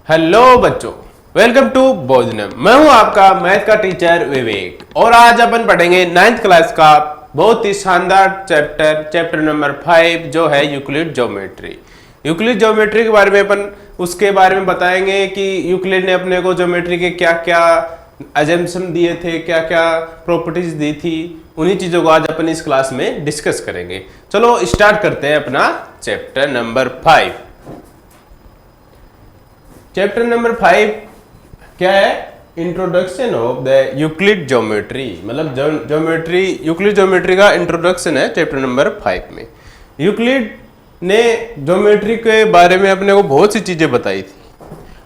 Hello बच्चों, welcome to भोजनम। मैं हूं आपका मैथ का टीचर विवेक और आज अपन पढ़ेंगे 9th क्लास का बहुत ही शानदार चैप्टर नंबर 5 जो है यूक्लिड ज्योमेट्री। यूक्लिड ज्योमेट्री के बारे में अपन उसके बारे में बताएंगे कि यूक्लिड ने अपने को ज्योमेट्री के क्या क्या अजम्पशन दिए थे, क्या क्या प्रॉपर्टीज दी थी, उन्हीं चीजों को आज अपन इस क्लास में डिस्कस करेंगे। चलो स्टार्ट करते हैं अपना चैप्टर नंबर 5। चैप्टर नंबर 5 क्या है? Introduction of the Euclid geometry, मतलब ज्योमेट्री, यूक्लिड ज्योमेट्री का इंट्रोडक्शन है चैप्टर नंबर 5 में। यूक्लिड ने ज्योमेट्री के बारे में अपने को बहुत सी चीजें बताई थी।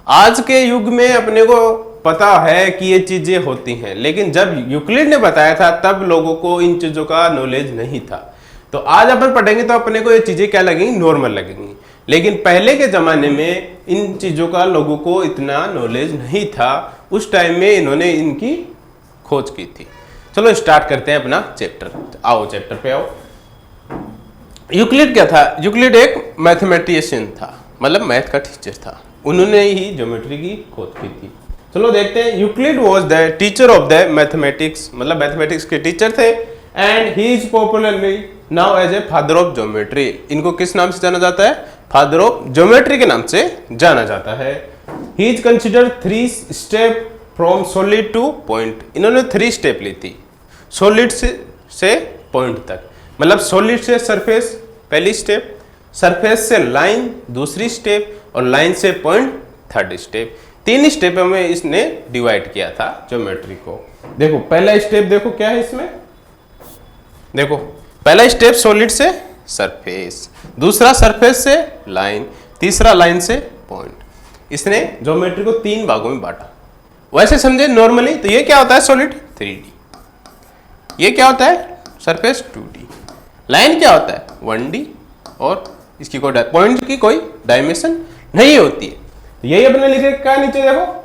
आज के युग में अपने को पता है कि ये चीजें होती हैं, लेकिन जब यूक्लिड ने बताया था तब लोगों को इन चीजों का नॉलेज नहीं था। तो आज अपन पढ़ेंगे तो अपने को ये चीजें क्या लगेंगी? नॉर्मल लगेंगी। लेकिन पहले के जमाने में इन चीजों का लोगों को इतना नॉलेज नहीं था। उस टाइम में इन्होंने इनकी खोज की थी। चलो स्टार्ट करते हैं अपना चैप्टर। आओ चैप्टर पे आओ। यूक्लिड क्या था? यूक्लिड एक मैथमेटिशियन था, मतलब मैथ का टीचर था। उन्होंने ही ज्योमेट्री की खोज की थी। चलो देखते हैं। Euclid was the teacher of the mathematics, मतलब मैथमेटिक्स के टीचर थे। And he is popularly now as a father of geometry. इनको किस नाम से जाना जाता है? फादर ऑफ ज्योमेट्री के नाम से जाना जाता है। He is considered 3 step from solid two point. इन्होंने 3 स्टेप ली थी सॉलिड से पॉइंट तक, मतलब सॉलिड से सरफेस पहली स्टेप, सरफेस से लाइन दूसरी स्टेप और लाइन से पॉइंट थर्ड स्टेप। 3 स्टेपों में इसने डिवाइड किया था ज्योमेट्री को। देखो पहला स्टेप, देखो क्या है इसमें, देखो पहला स्टेप सॉलिड से सरफेस, दूसरा सरफेस से लाइन, तीसरा लाइन से पॉइंट। इसने ज्योमेट्री को 3 भागों में बांटा। वैसे समझे नॉर्मली तो ये क्या होता है? Solid 3D। ये क्या होता है? Surface 2D। लाइन क्या होता है? 1D। और इसकी कोई पॉइंट की कोई डायमेंशन नहीं होती है। यही अपने लिखे क्या नीचे देखो,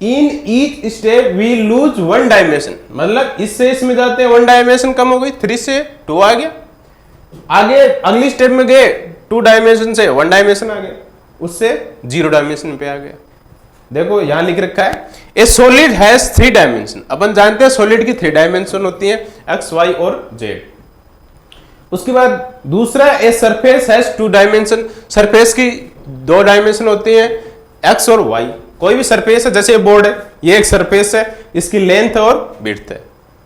in each step we lose 1 dimension, मतलब इससे इसमें जाते हैं 1 डायमेंशन कम हो गई, 3 से 2 आ गया। आगे अगली स्टेप में गए 2 डायमेंशन से 1 डायमेंशन आ गया, उससे 0 डायमेंशन पे आ गया। देखो यहां लिख रखा है ए सॉलिड हैज 3 डायमेंशन। अपन जानते हैं सॉलिड की 3 डायमेंशन होती है, एक्स, वाई और जेड। उसके बाद दूसरा a surface has 2 dimension. Surface की 2 डायमेंशन होती है, एक्स और वाई। कोई भी सरफेस है, जैसे ये बोर्ड है, ये एक सरफेस है, इसकी लेंथ और विड्थ है,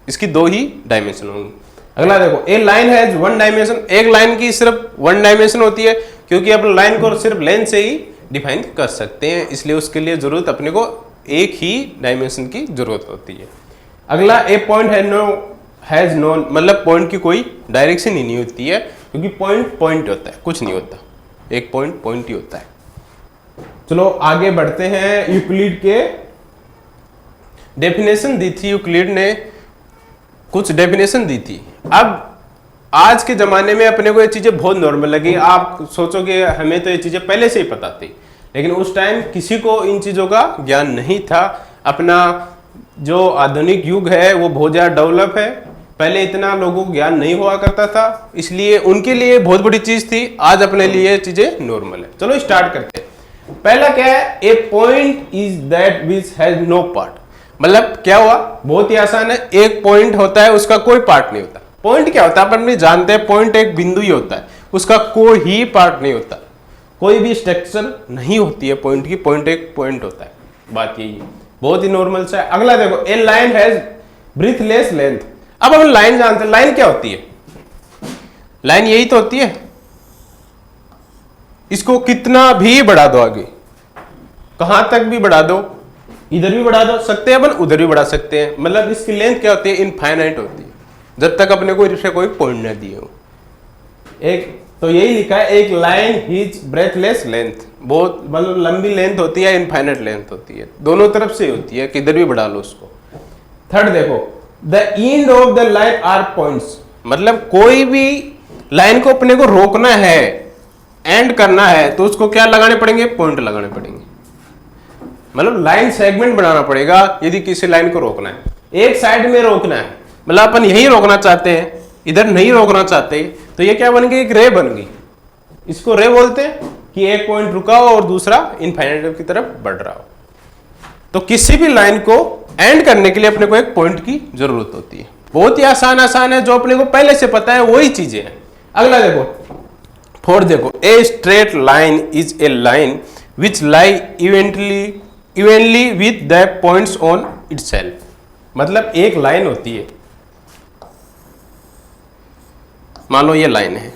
इसकी 2 ही डायमेंशन होंगी। अगला देखो ए लाइन हैज 1 डायमेंशन। एक लाइन की सिर्फ 1 डायमेंशन होती है, क्योंकि अपन लाइन को सिर्फ लेंथ से ही डिफाइन कर सकते हैं, इसलिए उसके लिए जरूरत अपने को एक ही डायमेंशन की जरूरत होती है। अगला ए पॉइंट हैज नो, मतलब पॉइंट की कोई डायरेक्शन ही नहीं होती है, क्योंकि पॉइंट होता है, कुछ नहीं होता, एक पॉइंट ही होता है। चलो आगे बढ़ते हैं। यूक्लिड के डेफिनेशन दी थी, यूक्लिड ने कुछ डेफिनेशन दी थी। अब आज के जमाने में अपने को ये चीजें बहुत नॉर्मल लगी। आप सोचोगे हमें तो ये चीजें पहले से ही पता थी, लेकिन उस टाइम किसी को इन चीजों का ज्ञान नहीं था। अपना जो आधुनिक युग है वो बहुत ज्यादा डेवलप है, पहले इतना लोगों को ज्ञान नहीं हुआ करता था, इसलिए उनके लिए बहुत बड़ी चीज थी। आज अपने लिए चीजें नॉर्मल है। चलो स्टार्ट करते हैं। पहला क्या है? A point is that which has no part. मतलब क्या हुआ? बहुत ही आसान है। एक पॉइंट होता है, उसका कोई पार्ट नहीं होता। पॉइंट क्या होता है? अपन भी जानते हैं, पॉइंट एक बिंदु ही होता है, उसका कोई ही पार्ट नहीं होता, कोई भी स्ट्रक्चर नहीं होती है पॉइंट की। पॉइंट एक पॉइंट होता है, बात यही है, बहुत ही नॉर्मल सा है। अगला देखो ए लाइन हैज ब्रीथलेस लेंथ। अब हम लाइन जानते हैं, लाइन क्या होती है? लाइन यही तो होती है, इसको कितना भी बढ़ा दो, आगे कहां तक भी बढ़ा दो, इधर भी बढ़ा दो सकते हैं अपन, उधर भी बढ़ा सकते हैं। मतलब इसकी लेंथ क्या होती है? इनफाइनाइट होती है, जब तक अपने को इससे कोई पॉइंट ना दिए हो। एक तो यही लिखा है, एक लाइन हिज ब्रेथलेस लेंथ, बहुत मतलब लंबी लेंथ होती है, इनफाइनाइट लेंथ होती है, दोनों तरफ से होती है, किधर भी बढ़ा लो उसको। थर्ड देखो the end of the line are points. मतलब कोई भी लाइन को अपने को रोकना है, एंड करना है, तो उसको क्या लगाने पड़ेंगे? पॉइंट लगाने पड़ेंगे। मतलब लाइन सेगमेंट बनाना पड़ेगा यदि किसी लाइन को रोकना है। एक साइड में रोकना है, मतलब अपन यही रोकना चाहते हैं, इधर नहीं रोकना चाहते, तो ये क्या बन गई? एक रे बन गई। इसको रे बोलते हैं कि एक पॉइंट रुका हो और दूसरा इनफाइनाइट की तरफ बढ़ रहा हो। तो किसी भी लाइन को एंड करने के लिए अपने को एक पॉइंट की जरूरत होती है। बहुत ही आसान है, जो अपने को पहले से पता है वही चीजें हैं। अगला देखो, फोर्थ देखो, ए straight line is a line which lie इवेंटली with the points on itself. मतलब एक लाइन होती है, मान लो ये लाइन है,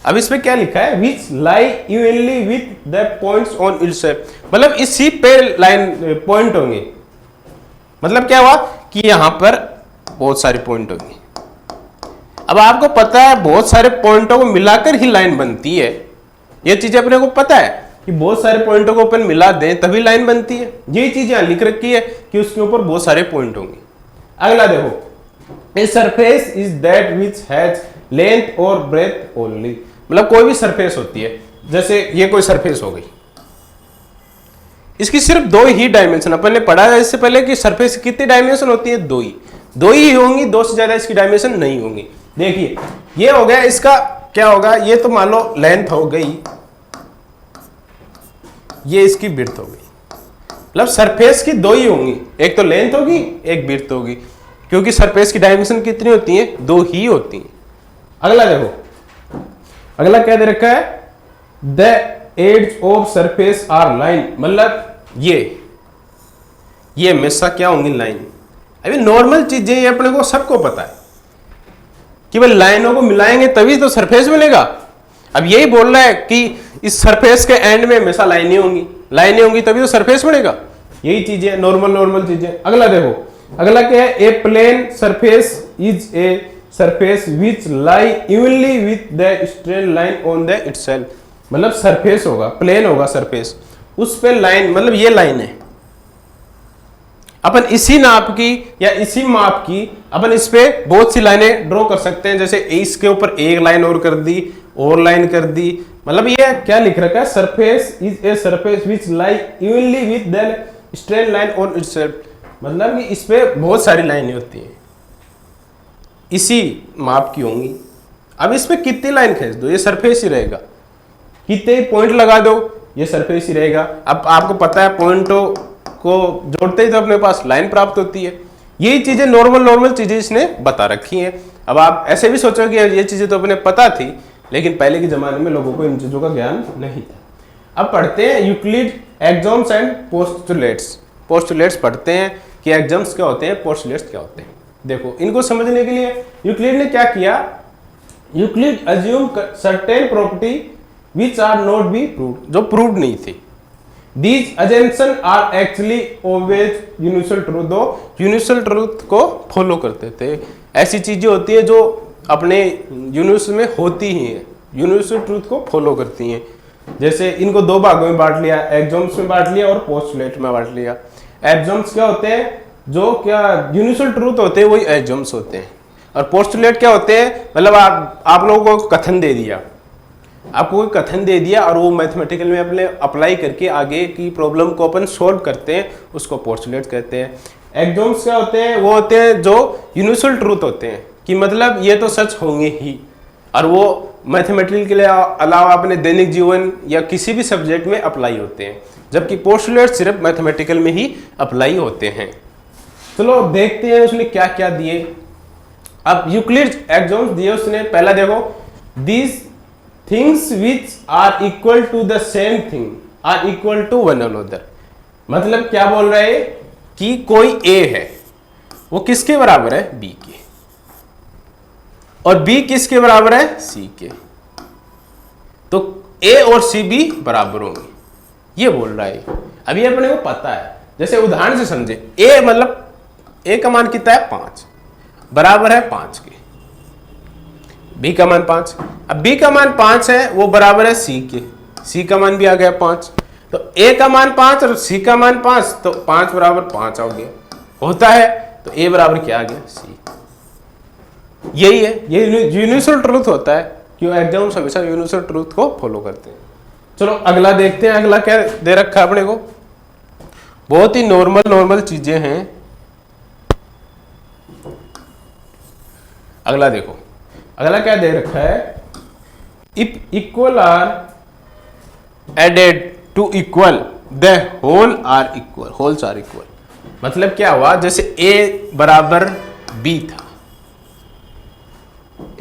अब इसमें क्या लिखा है, which lie evenly with the points on itself, मतलब इसी पे लाइन पॉइंट होंगे। मतलब क्या हुआ कि यहां पर बहुत सारे पॉइंट होंगे। अब आपको पता है बहुत सारे पॉइंटों को मिलाकर ही लाइन बनती है, ये चीजें अपने को पता है कि बहुत सारे पॉइंटों को अपन मिला दें तभी लाइन बनती है। यही चीज यहां लिख रखी है कि उसके ऊपर बहुत सारे पॉइंट होंगे। अगला देखो, a surface is that which has length और ब्रेथ ओनली। मतलब कोई भी सरफेस होती है, जैसे ये कोई सरफेस हो गई, इसकी सिर्फ दो ही डायमेंशन, अपन ने पढ़ा है इससे पहले कि सरफेस की कितनी डायमेंशन होती है, दो ही होंगी, दो से ज्यादा इसकी डायमेंशन नहीं होंगी। देखिए ये हो गया, इसका क्या होगा, ये तो मान लो लेंथ हो गई, ये इसकी विड्थ हो गई। मतलब सरफेस की दो ही होंगी, एक तो लेंथ होगी एक विड्थ होगी, क्योंकि सरफेस की डायमेंशन कितनी होती है, दो ही होती है। अगला देखो, अगला क्या दे रखा है, the edges of surface are line. मतलब ये हमेशा क्या होंगी, लाइन। अभी नॉर्मल चीजें ये अपने को सबको पता है कि भाई लाइनों को मिलाएंगे तभी तो सरफेस मिलेगा। अब यही बोल रहा है कि इस सरफेस के एंड में हमेशा लाइनें होंगी तभी तो सरफेस बनेगा। यही चीजें नॉर्मल चीजें। अगला देखो, अगला क्या है, a plane surface is a surface which lie evenly with the straight line on the itself. मतलब सरफेस होगा, प्लेन होगा सरफेस, उस पे लाइन, मतलब ये लाइन है, अपन इसी नाप की या इसी माप की अपन इस पे बहुत सी लाइनें ड्रॉ कर सकते हैं। जैसे इसके ऊपर एक लाइन और कर दी, और लाइन कर दी। मतलब ये क्या लिख रखा है, surface is a surface which lie evenly with the straight line on itself. मतलब कि इस पे बहुत सारी लाइनें होती हैं, इसी माप की होंगी। अब इस पे कितनी लाइन खींच दो, ये सरफेस ही रहेगा, कितने पॉइंट लगा दो, ये सरफेस ही रहेगा। अब आपको पता है पॉइंटों को जोड़ते ही तो अपने पास लाइन प्राप्त होती है। यही चीजें नॉर्मल चीजें इसने बता रखी हैं। अब आप ऐसे भी सोचो कि ये चीजें तो अपने पता थी, लेकिन पहले के जमाने में लोगों को इन चीजों का ज्ञान नहीं था। अब पढ़ते हैं यूक्लिड एक्सॉम्स एंड पोस्टुलेट्स। पोस्टुलेट्स पढ़ते हैं कि एक्सॉम्स क्या होते हैं, पोस्टुलेट्स क्या होते हैं। देखो इनको समझने के लिए यूक्लिड ने क्या किया, Euclid assume certain property which are not be proved, जो प्रूव्ड नहीं थी। These assumptions are actually always universal truth, दो यूनिवर्सल ट्रूथ को फॉलो करते थे। ऐसी चीजें होती है जो अपने यूनिवर्स में होती ही हैं, यूनिवर्सल ट्रूथ को फॉलो करती हैं। जैसे इनको दो भागों में बांट लिया, एक्सॉम्स में बांट लिया और पोस्टुलेट में बांट लिया। एक्सॉम्स क्या होते हैं, जो क्या यूनिवर्सल ट्रूथ होते हैं वही एक्सॉम्स होते हैं, और पोस्टुलेट क्या होते हैं, मतलब आप लोगों को कथन दे दिया, आपको कोई कथन दे दिया और वो मैथमेटिकल में अपने अप्लाई करके आगे की प्रॉब्लम को अपन सॉल्व करते हैं, उसको पोस्टुलेट्स कहते हैं। एक्सॉम्स क्या होते हैं, वो होते हैं जो यूनिवर्सल ट्रूथ होते हैं, कि मतलब ये तो सच होंगे ही, और वो मैथमेटिकल के लिए अलावा अपने दैनिक जीवन या किसी भी सब्जेक्ट में अप्लाई होते हैं, जबकि पोस्टुलेट्स सिर्फ मैथमेटिकल में ही अप्लाई होते हैं। चलो देखते हैं उसने क्या क्या दिए। अब यूक्लिड एक्सॉम्स दिए उसने, पहला देखो, this things which are equal to the same thing are equal to one another। मतलब क्या बोल रहा है कि कोई A है, वो किसके बराबर है, B के, और B किसके बराबर है, C के। तो A और C भी बराबर होंगे, ये बोल रहा है। अभी अपने को पता है, जैसे उदाहरण से समझे, A मतलब A का मान कितना है, 5, बराबर है 5 के। B का मान 5, अब B का मान 5 है, वो बराबर है C के, C का मान भी आ गया 5, तो A का मान 5 और C का मान 5, तो 5 बराबर 5 आ गया, होता है। तो A बराबर क्या आ गया, C। यही है, ये यूनिवर्सल ट्रूथ होता है, क्यों एग्जाम्स हमेशा यूनिवर्सल ट्रूथ को फॉलो करते हैं। चलो अगला देखते हैं, अगला क्या दे रखा है अपने को, बहुत ही नॉर्मल चीजें हैं। अगला देखो, अगला क्या दे रखा है, if equal are added to equal the whole are equal, wholes are equal. मतलब क्या हुआ, जैसे a बराबर b था,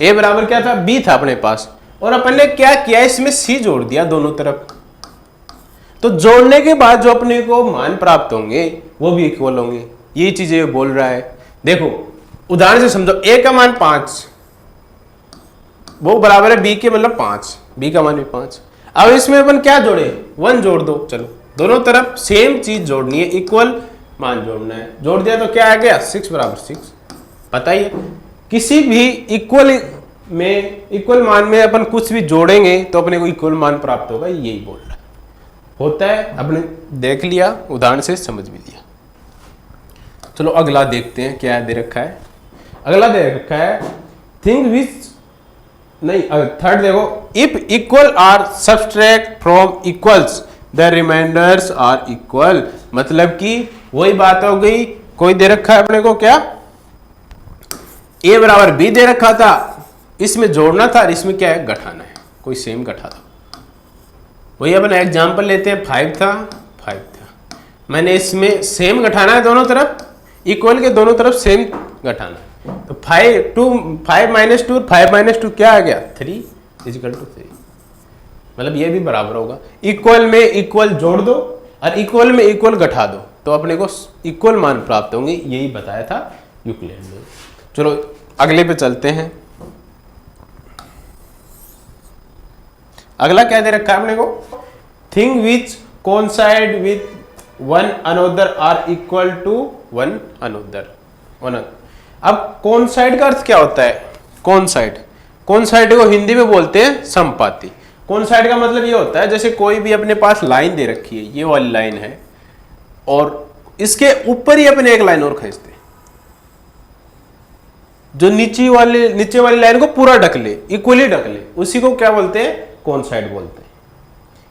a बराबर क्या था, b था अपने पास, और अपन ने क्या किया, इसमें c जोड़ दिया दोनों तरफ। तो जोड़ने के बाद जो अपने को मान प्राप्त होंगे वो भी इक्वल होंगे। ये चीजें बोल रहा है। देखो उदाहरण से समझो, a का मान 5 वो बराबर है b के, मतलब 5, b का मान भी 5। अब इसमें अपन क्या जोड़े, 1 जोड़ दो। चलो दोनों तरफ सेम चीज जोड़नी है, इक्वल मान जोड़ना है। जोड़ दिया तो क्या आ गया, 6 बराबर 6। पता ही है किसी भी इक्वल मान में अपन कुछ भी जोड़ेंगे तो अपने को इक्वल मान प्राप्त होगा, यही बोल रहा है। होता है, अपने देख लिया, उदाहरण से समझ भी लिया। चलो अगला देखते हैं क्या दे रखा है। अगला दे रखा है थिंग विच, नहीं थर्ड देखो, if equal are subtract from equals the remainders are equal. मतलब कि वही बात हो गई, कोई दे रखा है अपने को क्या, a बराबर b दे रखा था, इसमें जोड़ना था और इसमें क्या है, घटाना है, कोई सेम घटा दो। वही अपन एग्जांपल लेते हैं, 5 था 5 था, मैंने इसमें सेम घटाना है, दोनों तरफ इक्वल के दोनों तरफ सेम घटाना है। तो 5 माइनस 2 5 माइनस 2 क्या आ गया, 3 इजिकल टू 3। मतलब ये भी बराबर होगा। इक्वल में इक्वल जोड़ दो और इक्वल में इक्वल घटा दो तो अपने को इक्वल मान प्राप्त होंगे, यही बताया था यूक्लिड ने। चलो अगले पे चलते हैं। अगला क्या दे रखा है अपने को, thing which coincide with one another are equal to one another. अब कोइंसाइड का अर्थ क्या होता है, कोइंसाइड को हिंदी में बोलते हैं संपाती। कोइंसाइड का मतलब ये होता है, जैसे कोई भी अपने पास लाइन दे रखी है, ये वाली लाइन है और इसके ऊपर ही अपने एक लाइन और खींचते हैं जो नीचे वाली लाइन को पूरा ढक ले, इक्वली ढक ले, उसी को क्या बोलते हैं, कोइंसाइड बोलते हैं।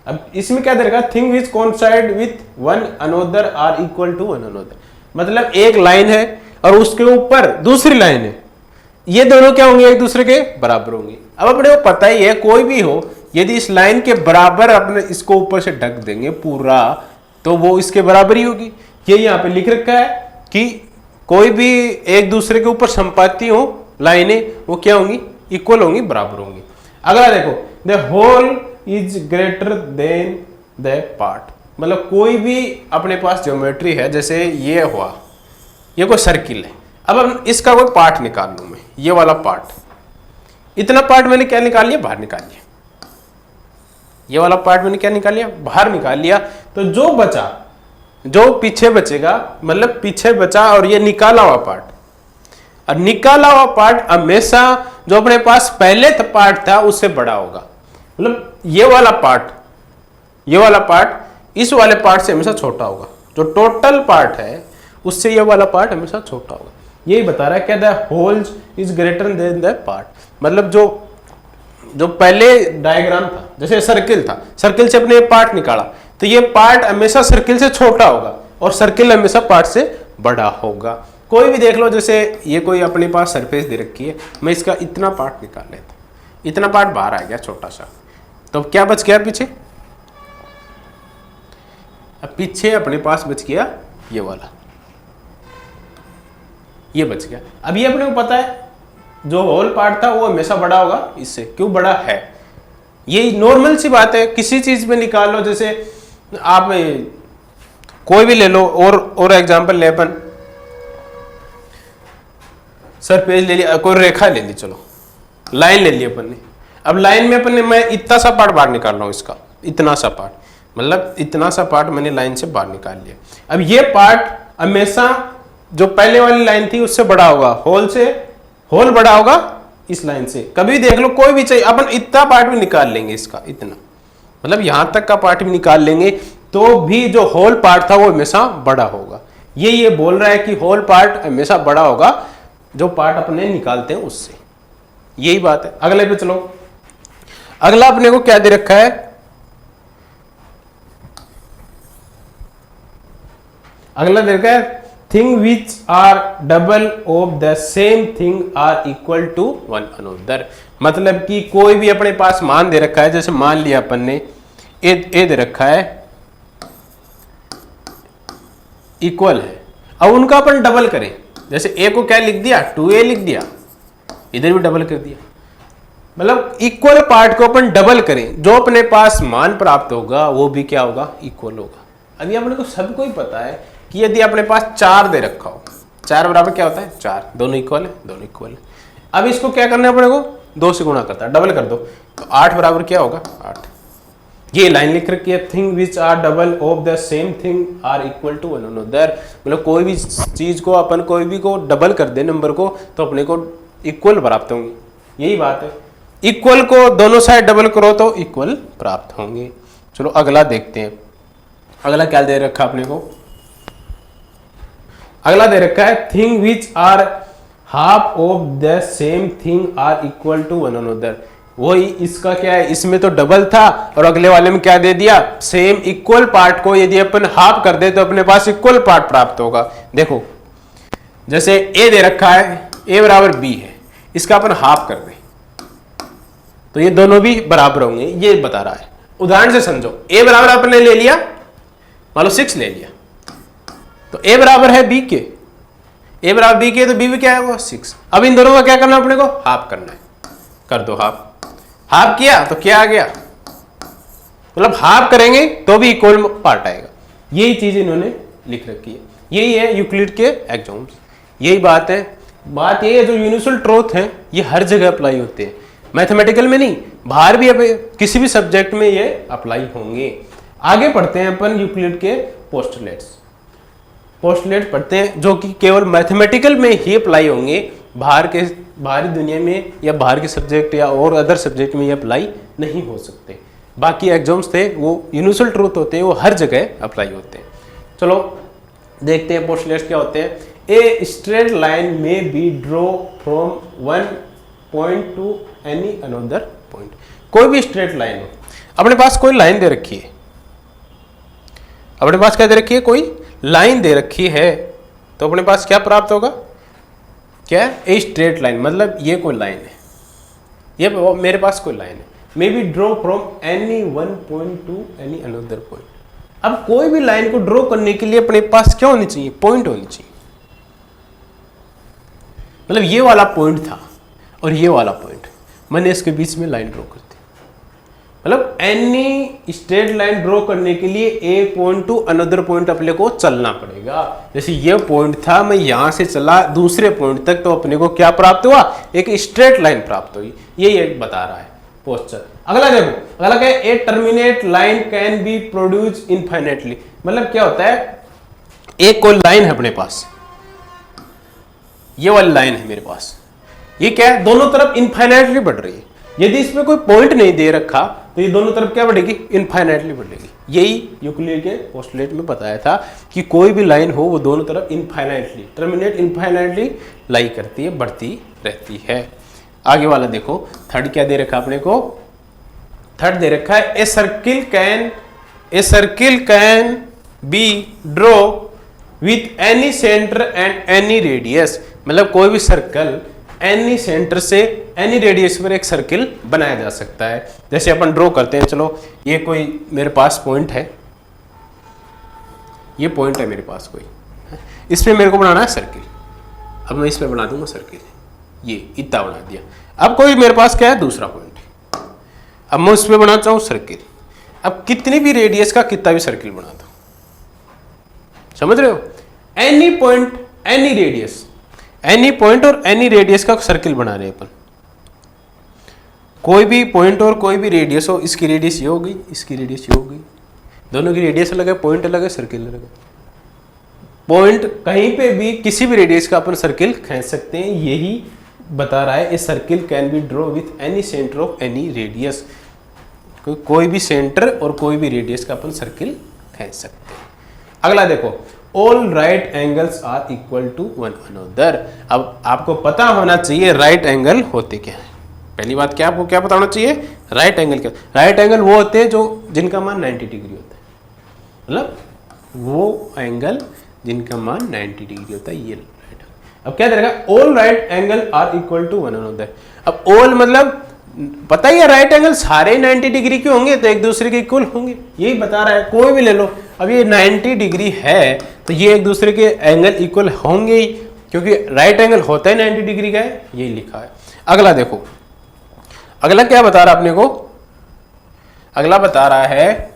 अब इसमें क्या दे रखा है, thing which coincide with one another are equal to one another. मतलब एक लाइन है और उसके ऊपर दूसरी लाइन है, ये दोनों क्या होंगे, एक दूसरे के बराबर होंगे। अब अपने को पता ही है, कोई भी हो यदि इस लाइन के बराबर अपने इसको ऊपर से ढक देंगे पूरा तो वो इसके बराबर ही होगी। ये यहाँ पे लिख रखा है कि कोई भी एक दूसरे के ऊपर संपाती हो लाइनें, वो क्या होंगी, इक्वल होंगी, बराबर होंगी। अगला देखो, the whole is greater than the part. मतलब कोई भी अपने पास ज्योमेट्री है, जैसे ये हुआ, ये कोई सर्किल है, अब इसका कोई पार्ट निकाल लूं मैं, ये वाला पार्ट, इतना पार्ट मैंने क्या निकाल लिया, बाहर निकाल लिया। ये वाला पार्ट मैंने क्या निकाल लिया, बाहर निकाल लिया। तो जो बचा, जो पीछे बचेगा, मतलब पीछे बचा और ये निकाला हुआ पार्ट, और निकाला हुआ पार्ट हमेशा जो अपने पास पहले पार्ट था उससे बड़ा होगा। मतलब ये वाला पार्ट इस वाले पार्ट से हमेशा छोटा होगा। जो टोटल पार्ट है उससे ये वाला पार्ट हमेशा छोटा होगा। यही बता रहा है क्या, the holes is greater than the part. मतलब जो पहले डायग्राम था, जैसे सर्किल था, सर्किल से अपने पार्ट निकाला तो ये पार्ट हमेशा सर्किल से छोटा होगा और सर्किल हमेशा पार्ट से बड़ा होगा। कोई भी देख लो, जैसे ये कोई अपने पास सरफेस दे रखी है, मैं इसका इतना पार्ट निकाल लेता हूं, इतना पार्ट बाहर आ गया छोटा सा, तो क्या बच गया पीछे, अब पीछे अपने पास बच गया ये वाला, ये बच गया। अब ये अपने को पता है जो होल पार्ट था वो हमेशा बड़ा होगा इससे, क्यों बड़ा है, ये नॉर्मल सी बात है। किसी चीज में निकाल लो, जैसे आप कोई भी ले लो, और एग्जांपल ले, अपन सरफेस ले लिया, कोई रेखा ले ली, चलो लाइन ले ली अपन ने। अब लाइन में अपन ने, मैं इतना सा पार्ट बाहर निकाल रहा हूं, इसका इतना सा पार्ट, मतलब इतना सा पार्ट मैंने लाइन से बाहर निकाल लिया। अब ये पार्ट हमेशा जो पहले वाली लाइन थी उससे बड़ा होगा, होल बड़ा होगा इस लाइन से। कभी देख लो, कोई भी चाहिए, अपन इतना पार्ट भी निकाल लेंगे इसका, इतना मतलब यहां तक का पार्ट भी निकाल लेंगे तो भी जो होल पार्ट था वो हमेशा बड़ा होगा। ये बोल रहा है कि होल पार्ट हमेशा बड़ा होगा जो पार्ट अपने निकालते हैं उससे, यही बात है। अगले पे चलो, अगला अपने को क्या दे रखा है, अगला दे रखा है thing which are double of the same thing are equal to one another. मतलब कि कोई भी अपने पास मान दे रखा है, जैसे मान लिया अपन ने ए दे रखा है इक्वल है। अब उनका अपन डबल करें, जैसे ए को क्या लिख दिया 2a लिख दिया, इधर भी डबल कर दिया, मतलब इक्वल पार्ट को अपन डबल करें, जो अपने पास मान प्राप्त होगा वो भी क्या होगा इक्वल होगा। अभी अपने को सबको ही पता है कि यदि अपने पास 4 दे रखा हो, 4 बराबर क्या होता है 4, दोनों इक्वल है, दोनों इक्वल है। अब इसको क्या करना है अपने को 2 से गुणा करता है, डबल कर दो, तो 8 बराबर क्या होगा 8। ये लाइन लिख रखी है, thing which are double of the same thing are equal to one another, मतलब कोई भी चीज को अपन कोई भी को डबल कर दे नंबर को तो अपने को इक्वल प्राप्त होंगे, यही बात है। इक्वल को दोनों साइड डबल करो तो इक्वल प्राप्त होंगे। चलो अगला देखते हैं, अगला क्या दे रखा अपने को, अगला दे रखा है thing which are half of the same thing are equal to one another. वही इसका क्या है, इसमें तो डबल था और अगले वाले में क्या दे दिया सेम, इक्वल पार्ट को यदि अपन हाफ कर दे तो अपने पास इक्वल पार्ट प्राप्त होगा। देखो जैसे ए दे रखा है, ए बराबर बी है, इसका अपन हाफ कर दें तो ये दोनों भी बराबर होंगे, ये बता रहा है। उदाहरण से समझो, ए बराबर आपने ले लिया, मान लो 6 ले लिया, तो ए बराबर है बी के, ए बराबर बी के तो बी भी क्या है वो 6। अब इन दोनों का क्या करना है अपने को हाफ करना है, कर दो हाफ, हाफ किया तो क्या आ गया, मतलब हाफ करेंगे तो भी इक्वल पार्ट आएगा। यही चीज इन्होंने लिख रखी है, यही है यूक्लिड के एक्सॉम्स, यही बात है। बात ये है जो यूनिवर्सल ट्रूथ है ये हर जगह अप्लाई होते हैं, मैथमेटिकल में नहीं, बाहर भी किसी भी सब्जेक्ट में ये अप्लाई होंगे। आगे पढ़ते हैं अपन यूक्लिड के पोस्टुलेट्स, पोस्टुलेट पढ़ते हैं जो कि केवल मैथमेटिकल में ही अप्लाई होंगे, बाहरी दुनिया में या बाहर के सब्जेक्ट या और अदर सब्जेक्ट में ये अप्लाई नहीं हो सकते। बाकी एग्जाम्स थे वो यूनिवर्सल ट्रूथ होते हैं, वो हर जगह अप्लाई होते हैं। चलो देखते हैं पोस्टुलेट्स क्या होते हैं। A straight line may be drawn from one point to any other point. कोई भी स्ट्रेट लाइन हो, अपने पास कोई लाइन दे रखी है, अपने पास क्या दे रखी है कोई लाइन दे रखी है, तो अपने पास क्या प्राप्त होगा, क्या ए स्ट्रेट लाइन, मतलब ये कोई लाइन है, ये मेरे पास कोई लाइन है, may be drawn from any one point to any other point. अब कोई भी लाइन को ड्रॉ करने के लिए अपने पास क्या होनी चाहिए, पॉइंट होनी चाहिए। मतलब ये वाला पॉइंट था और ये वाला पॉइंट, मैंने इसके बीच में लाइन ड्रॉ कर दी। मतलब एनी स्ट्रेट लाइन ड्रॉ करने के लिए एक पॉइंट टू अनदर पॉइंट अपने को चलना पड़ेगा। जैसे ये पॉइंट था, मैं यहां से चला दूसरे पॉइंट तक, तो अपने को क्या प्राप्त हुआ, एक स्ट्रेट लाइन प्राप्त हुई। ये बता रहा है पोस्चर। अगला देखो, अगला क्या है, a terminate line can be produce infinitely. मतलब क्या होता है, एक कोई लाइन है अपने पास, ये वाली लाइन है मेरे पास, ये क्या है दोनों तरफ इनफाइनाइटली बढ़ रही है। यदि इसमें कोई पॉइंट नहीं दे रखा तो ये दोनों तरफ क्या बढ़ेगी, इनफाइनाइटली बढ़ेगी। यही यूक्लिड के पोस्टुलेट में बताया था कि कोई भी लाइन हो वो दोनों तरफ इनफाइनाइटली, टर्मिनेट इनफाइनाइटली लाई करती है, बढ़ती रहती है। आगे वाला देखो, थर्ड क्या दे रखा अपने को, थर्ड दे रखा है a circle can be draw with any centre and any radius. मतलब कोई भी सर्कल एनी सेंटर से एनी रेडियस पर एक सर्किल बनाया जा सकता है। जैसे अपन ड्रॉ करते हैं, चलो ये कोई मेरे पास पॉइंट है, ये पॉइंट है मेरे पास कोई, इस पे मेरे को बनाना है सर्किल। अब मैं इस पे बना दूंगा सर्किल, ये इतना बना दिया। अब कोई मेरे पास क्या है, दूसरा पॉइंट है, अब मैं उस पे बनाना चाहूँ सर्किल। अब कितनी भी रेडियस का कितना भी सर्किल बना दो, समझ रहे हो, any point any radius, any point और एनी रेडियस का सर्किल बना रहे हैं अपन। कोई भी पॉइंट और कोई भी रेडियस हो, इसकी रेडियस ये हो गई, इसकी रेडियस ये हो गई, दोनों की रेडियस अलग है, पॉइंट अलग है, सर्किल अलग है। पॉइंट कहीं पे भी किसी भी रेडियस का अपन सर्किल खींच सकते हैं, यही बता रहा है a circle can be draw with any centre of any radius. कोई भी सेंटर और कोई भी रेडियस का अपन सर्किल खींच सकते हैं। अगला देखो, all right angles are equal to one another. अब आपको पता होना चाहिए राइट एंगल होते क्या है। पहली बात क्या, आपको क्या पता होना चाहिए, राइट एंगल क्या। राइट एंगल वो होते हैं जो जिनका मान 90 डिग्री होता है, मतलब वो एंगल जिनका मान 90 डिग्री होता है, ये राइट। अब क्या देगा, all right angle are equal to one another. अब ऑल मतलब पता ही है राइट एंगल सारे 90 डिग्री के होंगे तो एक दूसरे के इक्वल होंगे, यही बता रहा है। कोई भी ले लो, अब ये 90 डिग्री है तो ये एक दूसरे के एंगल इक्वल होंगे ही, क्योंकि राइट एंगल होता है 90 डिग्री का है, यही लिखा है। अगला देखो, अगला क्या बता रहा है अपने को, अगला बता रहा है,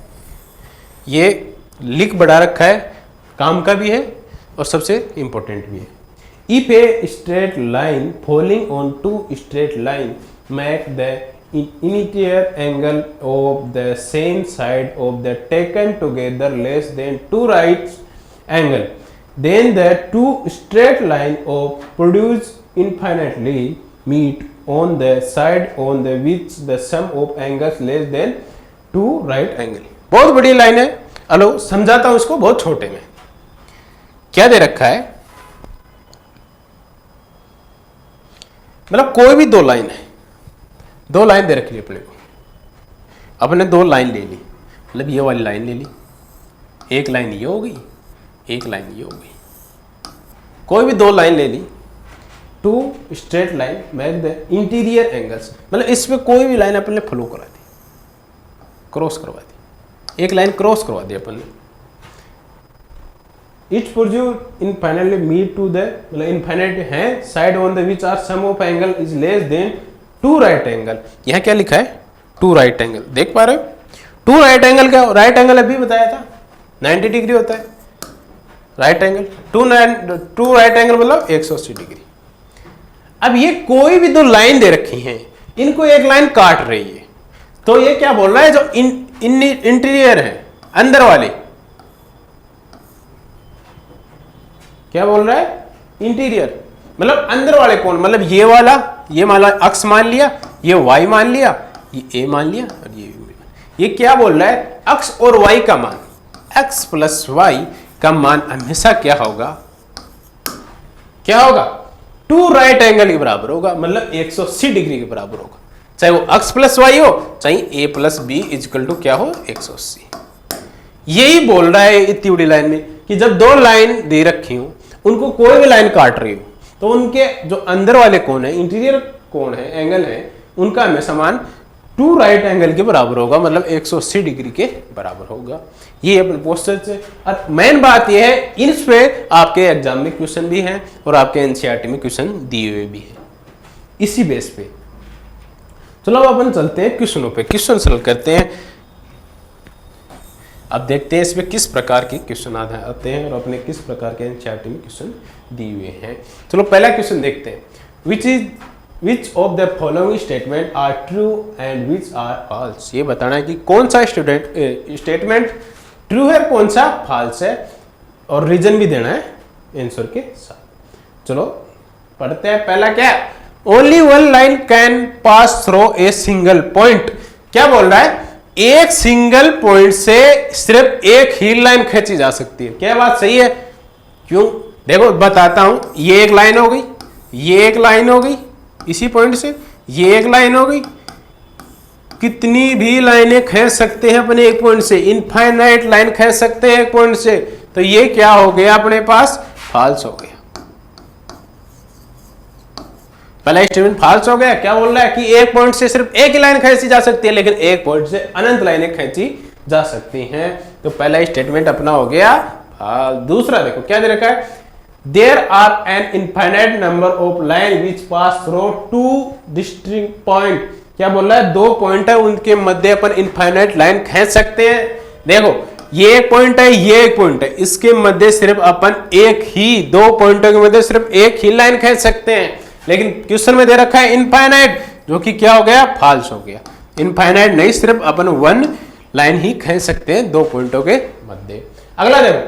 ये लिख बढ़ा रखा है, काम का भी है और सबसे इंपॉर्टेंट भी है। If a straight line following on two straight line make the interior angle of the same side of the taken together less than 2 right angle, then the two straight line of produce infinitely meet on the side on the which the sum of angles less than 2 right angle। बहुत बड़ी line है, hello समझाता हूं इसको बहुत छोटे में। क्या दे रखा है, मतलब कोई भी दो लाइन है, दो लाइन दे रखी है अपने को, अपने दो लाइन ले ली, मतलब ये वाली लाइन ले ली, एक लाइन ये हो गई, एक लाइन ये हो गई, कोई भी दो लाइन ले ली, two straight line make the interior angles, मतलब इसमें कोई भी लाइन अपन ने फ्लो करा दी, क्रॉस करवा दी, एक लाइन क्रॉस करवा दी अपन ने। Each produce infinitely meet to the, मतलब इनफाइनाइट है side on the which are sum of angle is less than 2 right angle. यहां क्या लिखा है, 2 राइट एंगल, देख पा रहे हो 2 राइट एंगल क्या, राइट एंगल अभी बताया था 90 डिग्री होता है राइट एंगल, 2 राइट एंगल मतलब 180 डिग्री। अब ये कोई भी दो लाइन दे रखी हैं, इनको एक लाइन काट रही है, तो ये क्या बोल रहा है, जो इंटीरियर है अंदर वाले, क्या बोल रहा है, इंटीरियर मतलब अंदर वाले कोण, मतलब ये वाला, ये माला अक्स मान लिया, ये वाई मान लिया, ये ए मान लिया और ये क्या बोल रहा है, अक्स और वाई का मान, एक्स प्लस वाई का मान हमेशा क्या होगा, क्या होगा, 2 राइट एंगल के बराबर होगा, मतलब 180 डिग्री के बराबर होगा, चाहे वो अक्स प्लस वाई हो, चाहे ए प्लस बी इजकल टू क्या हो 180। यही बोल रहा है इतनी बड़ी लाइन में कि जब दो लाइन दे रखी हो, उनको कोई भी लाइन काट रही हो, तो उनके जो अंदर वाले कोण है, इंटीरियर कोण है, एंगल है, उनका हमेशा मान 2 राइट एंगल के बराबर होगा, मतलब 180 डिग्री के बराबर होगा। ये अपने पोस्टर से, और मेन बात ये है, इस पे आपके एग्जाम में क्वेश्चन भी है और आपके एनसीईआरटी में क्वेश्चन दिए हुए भी है इसी बेस पे। चलो अब अपन चलते हैं क्वेश्चनों पे, क्वेश्चन सॉल्व करते हैं। अब देखते हैं इसमें किस प्रकार के क्वेश्चन आते हैं और अपने किस प्रकार के एनसीईआरटी में क्वेश्चन दिए हुए हैं। चलो पहला क्वेश्चन देखते हैं, which of the following statement are true and which are false. ये बताना है कि कौन सा स्टेटमेंट ट्रू है, कौन सा फॉल्स है, और रीजन भी देना है आंसर के साथ। चलो पढ़ते हैं। पहला क्या, only one line can pass through a single point. क्या बोल रहा है, एक सिंगल पॉइंट से सिर्फ एक ही लाइन खींची जा सकती है। क्या बात सही है, क्यों, देखो बताता हूं, ये एक लाइन हो गई, ये एक लाइन हो गई, इसी पॉइंट से ये एक लाइन हो गई, कितनी भी लाइनें खींच सकते हैं अपने एक पॉइंट से, इनफाइनाइट लाइन खींच सकते हैं एक पॉइंट से, तो ये क्या हो गया अपने पास, फॉल्स हो गया। पहला स्टेटमेंट फॉल्स हो गया। क्या बोल रहा है कि एक पॉइंट से सिर्फ एक ही लाइन खींची जा सकती है, लेकिन एक पॉइंट से अनंत लाइनें खींची जा सकती हैं, तो पहला स्टेटमेंट अपना हो गया फॉल्स। दूसरा देखो क्या दे रखा है, there are an infinite number of line which pass through 2 distinct point. क्या बोल रहा है, 2 पॉइंट है, उनके मध्य अपन इनफाइनाइट लाइन खींच सकते हैं। देखो ये एक पॉइंट है, ये एक पॉइंट है, इसके मध्य सिर्फ अपन एक ही, 2 पॉइंटों के मध्य सिर्फ एक ही लाइन खींच सकते हैं, लेकिन क्वेश्चन में दे रखा है इनफाइनाइट, जो कि क्या हो गया, फॉल्स हो गया। इनफाइनाइट नहीं, सिर्फ अपन 1 लाइन ही खींच सकते हैं 2 पॉइंटों के मध्य। अगला देखो,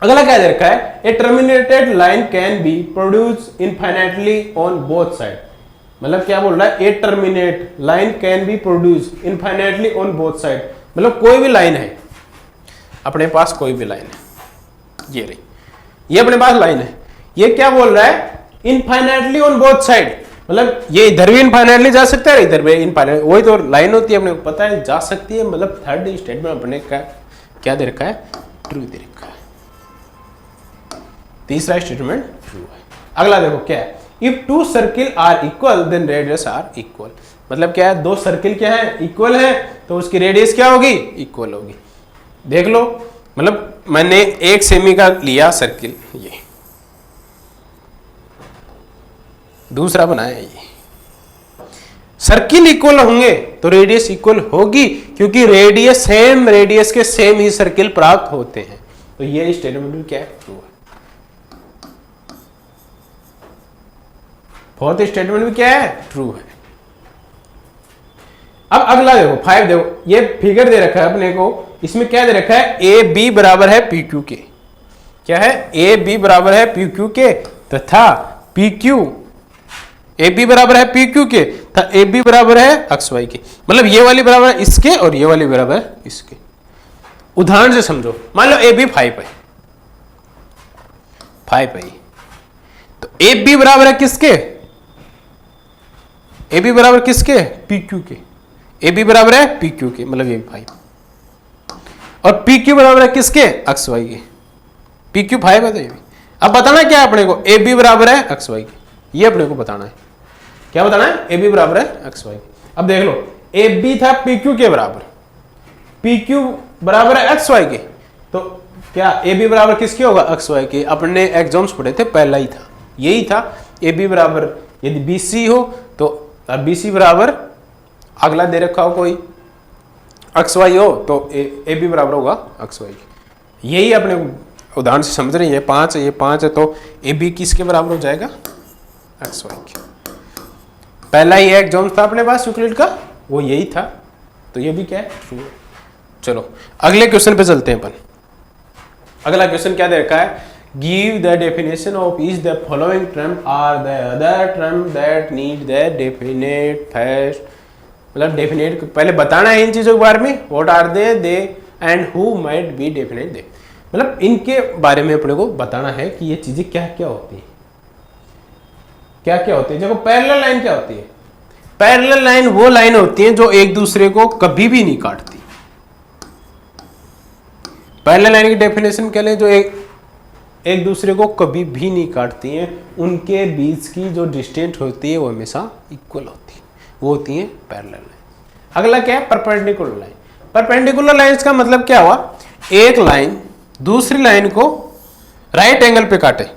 अगला क्या दे रखा है, a terminated line can be produce infinitely on both side. मतलब क्या बोल रहा है, a terminate line can be produce infinitely on both side, मतलब कोई भी लाइन है अपने पास, कोई भी लाइन है, ये रही, ये अपने पास लाइन है, ये क्या बोल रहा है, इनफाइनाइटली ऑन बोथ साइड, मतलब ये इधर भी इनफाइनाइटली जा सकता है, इधर भी इनफाइनाइट, वही तो लाइन होती है, अपने को पता है जा सकती है, मतलब थर्ड स्टेटमेंट अपने का क्या दे रखा है, ट्रू दे रखा है। तीसरा स्टेटमेंट ट्रू है। अगला देखो क्या है, if 2 circle are equal then radius are equal. मतलब क्या है, दो सर्किल क्या है, इक्वल है, तो उसकी रेडियस क्या होगी, इक्वल है, क्या है, तो उसकी रेडियस क्या होगी, इक्वल होगी। देख लो, मतलब मैंने एक सेमी का लिया सर्किल, ये दूसरा बनाया, ये सर्किल इक्वल होंगे तो रेडियस इक्वल होगी, क्योंकि रेडियस सेम रेडियस के सेम ही सर्किल प्राप्त होते हैं। तो ये स्टेटमेंट भी क्या है, ट्रू है। फोर्थ स्टेटमेंट भी क्या है, ट्रू है। अब अगला देखो 5, देखो ये फिगर दे रखा है अपने को, इसमें क्या दे रखा है, ए बी बराबर है पी क्यू के, क्या है, ए बी बराबर है पी क्यू के तथा पी क्यू, ए बी बराबर है पी क्यू के तथा ए बी बराबर है एक्स वाई के, मतलब ये वाली बराबर है इसके और ये वाली बराबर है इसके। उदाहरण से समझो, मान लो ए बी 5 है, 5 है, तो ए बी बराबर है किसके, ए बी बराबर किसके, पी क्यू के, ए बी बराबर है पी क्यू के, मतलब ये 5, और पी क्यू बराबर है किसके, एक्स वाई के, पी क्यू 5 है तो ये भी। अब बताना क्या है अपने को, ए बी बराबर है एक्स वाई के, ये अपने को बताना है, क्या बताना है, ए बी बराबर है एक्स वाई के। अब देख लो, ए बी था पी क्यू के बराबर, पी क्यू बराबर है एक्स वाई के, तो क्या ए बी बराबर किसके होगा, एक्स वाई के। अपने एग्जाम्स पढ़े थे, पहला ही था, यही था, ए बी बराबर यदि बी सी हो तो बी सी बराबर अगला दे रखा हो कोई एक्स वाई हो तो ए बी बराबर होगा एक्स वाई के। यही अपने उदाहरण से समझ रहे हैं, ये 5 है तो ए बी किसके बराबर हो जाएगा, एक्स वाई के। पहला ही एग्जाम था अपने पास यूक्लिड का, वो यही था, तो ये भी क्या है, ट्रू है। चलो अगले क्वेश्चन पे चलते हैं अपन। अगला क्वेश्चन क्या दे रखा है, give the definition of each the following term are the other term that need the definite first, मतलब डेफिनेट पहले बताना है इन चीजों के बारे में, what are they and who might be definite they, मतलब इनके बारे में अपने को बताना है कि ये चीजें क्या क्या होती है, क्या क्या होती है। देखो पैरेलल लाइन क्या होती है, पैरेलल लाइन वो लाइन होती है जो एक दूसरे को कभी भी नहीं काटती। पैरेलल लाइन की डेफिनेशन क्या है, जो एक दूसरे को कभी भी नहीं काटती हैं, उनके बीच की जो डिस्टेंस होती है वो हमेशा इक्वल होती है, वो होती है पैरेलल लाइन। अगला क्या है, परपेंडिकुलर लाइन। परपेंडिकुलर लाइन का मतलब क्या हुआ, एक लाइन दूसरी लाइन को राइट एंगल पे काटे,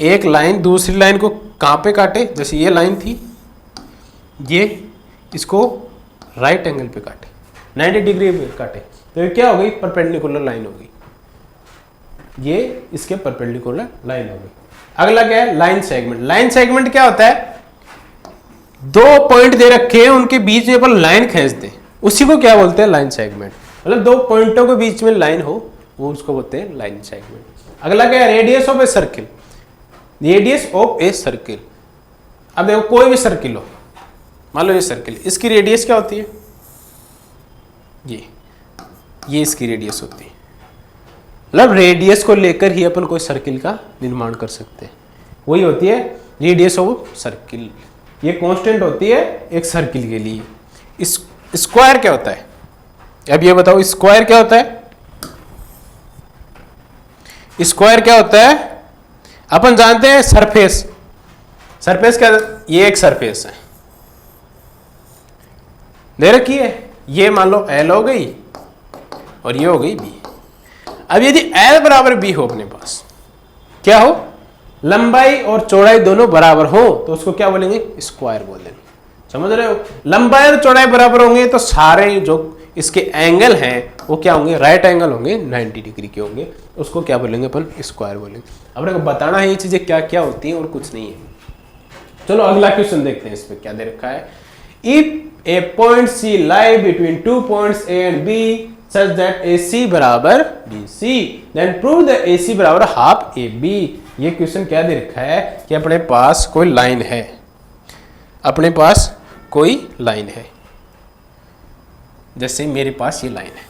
एक लाइन दूसरी लाइन को कहां पे काटे, जैसे ये लाइन थी, ये इसको राइट एंगल पे काटे, 90 डिग्री पे काटे, तो ये क्या हो गई, परपेंडिकुलर लाइन हो गई, ये इसके परपेंडिकुलर लाइन हो गई। अगला क्या है, लाइन सेगमेंट। लाइन सेगमेंट क्या होता है, दो पॉइंट दे रखे हैं, उनके बीच में अपन लाइन खींच दें, उसी को क्या बोलते हैं, लाइन सेगमेंट। मतलब दो पॉइंटों के बीच में लाइन हो, वो उसको बोलते हैं लाइन सेगमेंट। अगला क्या है, radius of a circle, radius of a circle. अब देखो कोई भी सर्किल हो, मान लो ये सर्किल, इसकी रेडियस क्या होती है, ये इसकी रेडियस होती है, मतलब रेडियस को लेकर ही अपन कोई सर्किल का निर्माण कर सकते हैं, वही होती है रेडियस ऑफ सर्किल। ये कांस्टेंट होती है एक सर्किल के लिए। स्क्वायर क्या होता है, अब ये बताओ स्क्वायर क्या होता है, स्क्वायर क्या होता है, अपन जानते हैं सरफेस, सरफेस क्या, ये एक सरफेस है दे रखी है, ये मान लो L हो गई और ये हो गई B। अब यदि L बराबर B हो अपने पास, क्या हो, लंबाई और चौड़ाई दोनों बराबर हो तो उसको क्या बोलेंगे, स्क्वायर बोल देंगे। समझ रहे हो, लंबाई और चौड़ाई बराबर होंगे तो सारे जो इसके एंगल हैं वो क्या होंगे, राइट एंगल होंगे, 90 डिग्री के होंगे, उसको क्या बोलेंगे अपन, स्क्वायर बोलेंगे। अपने को बताना है ये चीजें क्या क्या होती हैं और कुछ नहीं है। चलो अगला क्वेश्चन देखते हैं, इसमें क्या दे रखा है, if A point C lie between 2 points A and B such that AC बराबर BC then prove the AC बराबर हाफ AB। ये क्वेश्चन क्या दे रखा है कि अपने पास कोई लाइन है, अपने पास कोई लाइन है, जैसे मेरे पास ये लाइन है,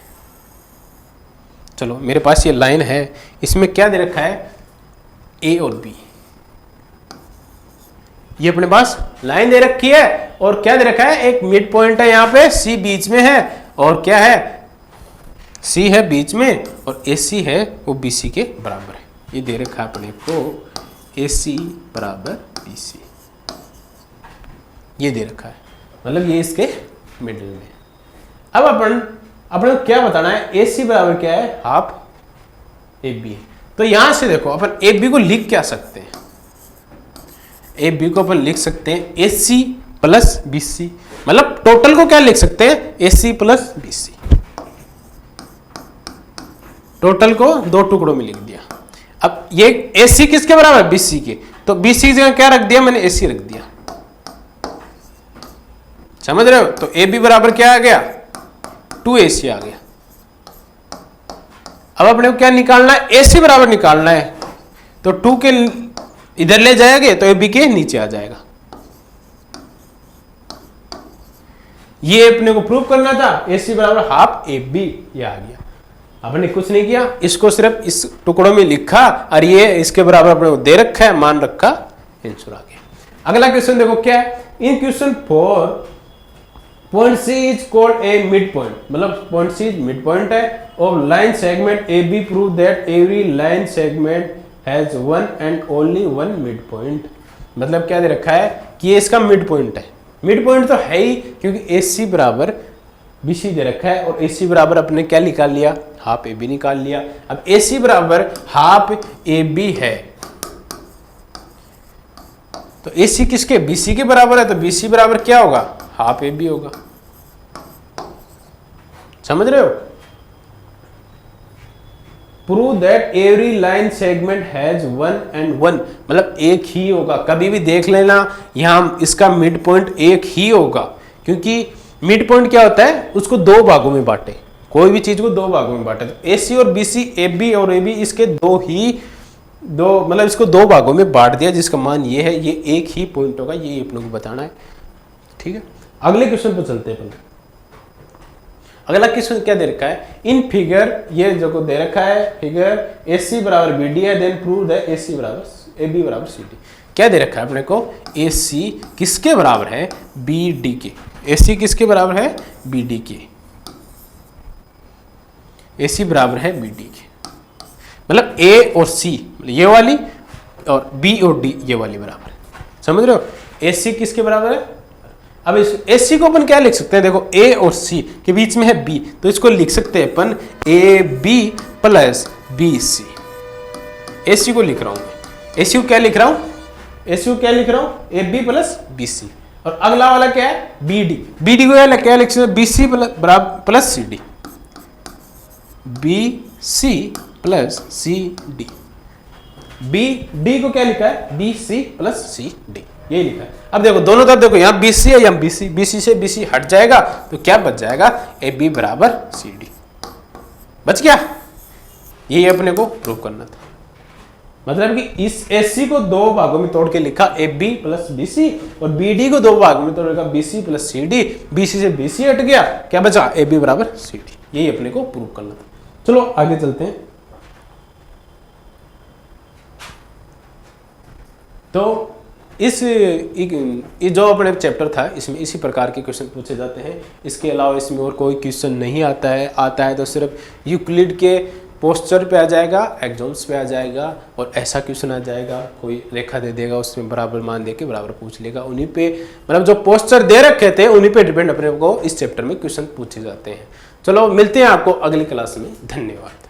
चलो मेरे पास ये लाइन है, इसमें क्या दे रखा है, A और B, ये अपने पास लाइन दे रखी है और क्या दे रखा है, एक मिड पॉइंट है यहाँ पे, C बीच में है और क्या है, C है बीच में और AC है वो BC के बराबर है। ये दे रखा है अपने को AC बराबर BC। ये दे रखा है, मतलब ये इसके मिडिल में। अब अपन को क्या बताना है, ए सी बराबर क्या है, हाफ ए बी। तो यहां से देखो अपन ए बी को लिख क्या सकते हैं, ए बी को अपन लिख सकते हैं ए सी प्लस बी सी, मतलब टोटल को क्या लिख सकते हैं, A C plus B C. Total को दो टुकड़ों में लिख दिया। अब ये ए सी किसके बराबर है, बी सी के, तो बी सी की जगह क्या रख दिया मैंने, ए सी रख दिया। समझ रहे हो, तो ए बी बराबर क्या आ गया, 2ac आ गया। अब अपने को क्या निकालना है, ac बराबर निकालना है, तो 2 के इधर ले जाएंगे तो ab के नीचे आ जाएगा। ये अपने को प्रूव करना था, ac बराबर हाफ ab, ये आ गया। अपने कुछ नहीं किया, इसको सिर्फ इस टुकड़ों में लिखा और ये इसके बराबर अपने को दे रखा है, मान रखा, आंसर आ गया। अगला क्वेश्चन देखो क्या है, in question 4 point C is called a mid point, मतलब पॉइंट सी मिड पॉइंट है of line segment A B, prove that every line segment has one and only one mid point. मतलब क्या दे रखा है कि ये इसका मिड पॉइंट है। मिड पॉइंट तो है ही, क्योंकि ए सी बराबर बी सी दे रखा है और ए सी बराबर अपने क्या निकाल लिया, हाफ ए बी निकाल लिया। अब ए सी बराबर हाफ ए बी है, तो ए सी किसके, बी सी के बराबर है, तो बी सी बराबर क्या होगा, हाफ ए बी होगा। समझ रहे हो, prove that every line segment has one and one, मतलब एक ही होगा। कभी भी देख लेना यहां इसका मिड पॉइंट एक ही होगा, क्योंकि मिड पॉइंट क्या होता है, उसको दो भागों में बांटे, कोई भी चीज को दो भागों में बांटे। तो ए सी और बी सी, ए बी और ए बी, इसके दो मतलब इसको दो भागों में बांट दिया, जिसका मान ये है, ये एक ही पॉइंट होगा, ये अपने को बताना है। ठीक है, अगले क्वेश्चन पर चलते हैं। अगला क्वेश्चन क्या दे रखा है, इन फिगर, ये जो को दे रखा है फिगर, ए सी बराबर बी डी है, देन प्रूव दैट ए सी बराबर ए बी बराबर सी डी। क्या दे रखा है अपने को, ए सी किसके बराबर है, बी डी के। ए सी किसके बराबर है, बी डी के। ए सी बराबर है बी डी के, मतलब ए और सी ये वाली और बी और डी ये वाली बराबर। समझ रहे हो, ए सी किसके बराबर है। अब इस ए सी को अपन क्या लिख सकते हैं, देखो ए और सी के बीच में है बी, तो इसको लिख सकते हैं अपन A B plus B C. A C को लिख रहा हूं मैं, ए सी को क्या लिख रहा हूं, ए सी को क्या लिख रहा हूं, A B plus B C. और अगला वाला क्या है, बी डी। बी डी को क्या लिख सकते हैं, B C plus C D, B C plus C D. B D को क्या लिखा है, B C plus C D, यही लिखा है। अब देखो दोनों तरफ देखो, यहाँ बी सी है, यहाँ बी सी, बी सी से बी सी हट जाएगा तो क्या बच जाएगा, ए बी बराबर सी डी बच गया। यही अपने को प्रूव करना था, मतलब कि इस ए सी को दो भागों में तोड़ के लिखा A B plus B C, और बी डी को दो भागों में तोड़ लिखा B C plus C D. B C से बी सी हट गया, क्या बचा, ए बी बराबर सी डी। यही अपने को प्रूव करना था। चलो आगे चलते हैं। तो इस जो अपने चैप्टर था इसमें इसी प्रकार के क्वेश्चन पूछे जाते हैं। इसके अलावा इसमें और कोई क्वेश्चन नहीं आता है तो सिर्फ यूक्लिड के पोस्चर पे आ जाएगा, एग्जाम्स पे आ जाएगा, और ऐसा क्वेश्चन आ जाएगा, कोई रेखा दे देगा उसमें बराबर मान दे के बराबर पूछ लेगा। उन्हीं पे मतलब जो पोस्चर दे रखे थे उन्हीं पे डिपेंड अपने को इस चैप्टर में क्वेश्चन पूछे जाते हैं। चलो मिलते हैं आपको अगली क्लास में, धन्यवाद।